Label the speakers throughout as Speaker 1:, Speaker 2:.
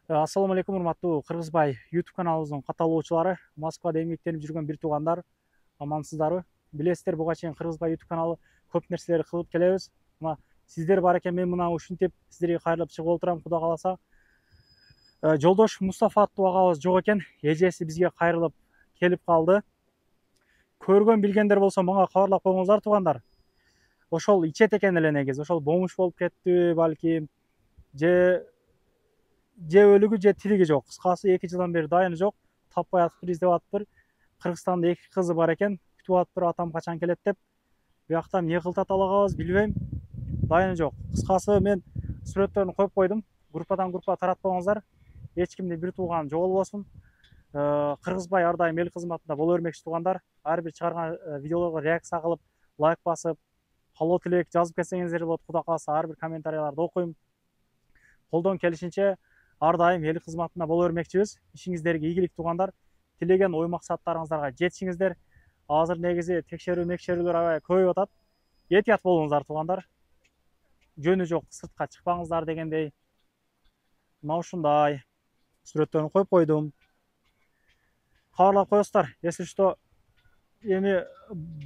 Speaker 1: Ассаламу алейкум, урматтуу Кыргызбай YouTube каналыбыздын катталуучулары, Москвада эмгектенип жүргөн бир туугандар, амансыздарбы? Билесиздер, буга чейин Кыргызбай YouTube каналы көп нерселерди кылып келебиз. Мына сиздер бар экен, мен мына ушинтип сиздерге кайрылып чыгып отурам, Кудай кааласа. Жолдош Мустафа аттуу агабыз жок экен, эжеси бизге кайрылып келип калды. Көргөн билгендер болсо мага кабарлап коюңуздар туугандар. Ошол ичет экен эле негизи, ошол бомуш болуп кеттиби балким, же өлүгү же тириги жок. Кыскасы 2 жылдан бери дайыны жок. Таппай атыптыр, издеп атыптыр. Кыргызстанда 2 кызы бар экен. Күтүп атыптыр, атам качан келет деп. Биякта эмне кылтат алагабыз билбейм. Дайыны жок. Кыскасы мен сүрөттөрүн коюп койдум. Группадан группага таратпаңыздар. Эч кимде бир тууган жоголбосун. Кыргызбай ар дайым эл кызматында боло бермекчи туугандар. Ар бир чыгарган видеолорго реакция кылып, лайк басып, каалоо тилек жазып кетсеңиздер болот. Кудай кааласа ар бир комментарийларды окуйм. Колдон келишинче ар дайым эл кызматында боло бермекчибиз. Ишиңиздерге ийгилик туугандар. Тилеген ой максаттарыңыздарга жетишиңиздер. Азыр негизи мекшерүүлөр аябай көбөйүп атат. Этият болуңуздар туугандар. Жөнү жок сыртка чыкпаңыздар дегендей. Мына ушундай сүрөттөрүн коюп койдум. Кабарлап коесуздар. Если что, эми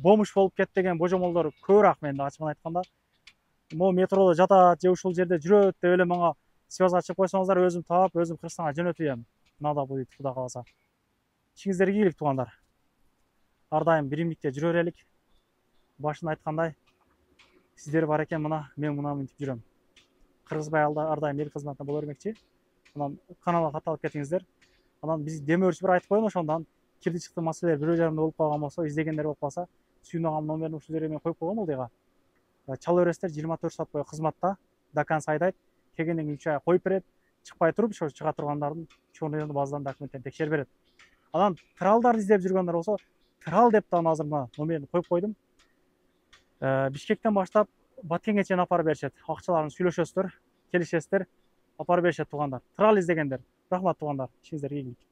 Speaker 1: бомуш болуп кетти деген божомолдор көбүрөөк менде, ачыгын айтканда. Могу метродо жатат же ушул жерде жүрөт деп эле мага связга чыгып койсоңуздар, өзүм таап, өзүм Кыргызстанга жөнөтүп ийем. Надо будет, Кудай кааласа. Ишиңиздерге ийгилик туугандар. Ар дайым биримдикте жүрө берелик. Башында айткандай, сиздер бар экен, мына мен мына мынтип жүрөм. Кыргызбай ар дайым эл кызматында боло бермекчи. Анан каналга катталып кетиңиздер. Анан биз демөөрчү бир айтып коеюн, ошондон кирди чыкты маселелер бирөө жарымда болуп калган болсо, издегендер болуп калса, Сүйүн агам номерин ушул жерге мен коюп койгом ылдыйга. Чала бересиздер, 24 саат бою кызматта, до конца айдайт. Келгенден кийин 3 ай коюп берет. Чыкпай туруп, ошо чыга тургандардын чорный базадан документтерин текшерип берет. Анан тралдарды издеп жүргөндөр болсо, трал деп дагы азыр мына номерин коюп койдум. Бишкектен баштап Баткенге чейин апарып беришет. Акчаларын сүйлөшөсүздөр, келишесиздер, апарып беришет туугандар. Трал издегендер. Рахмат туугандар. Ишиңиздерге ийгилик.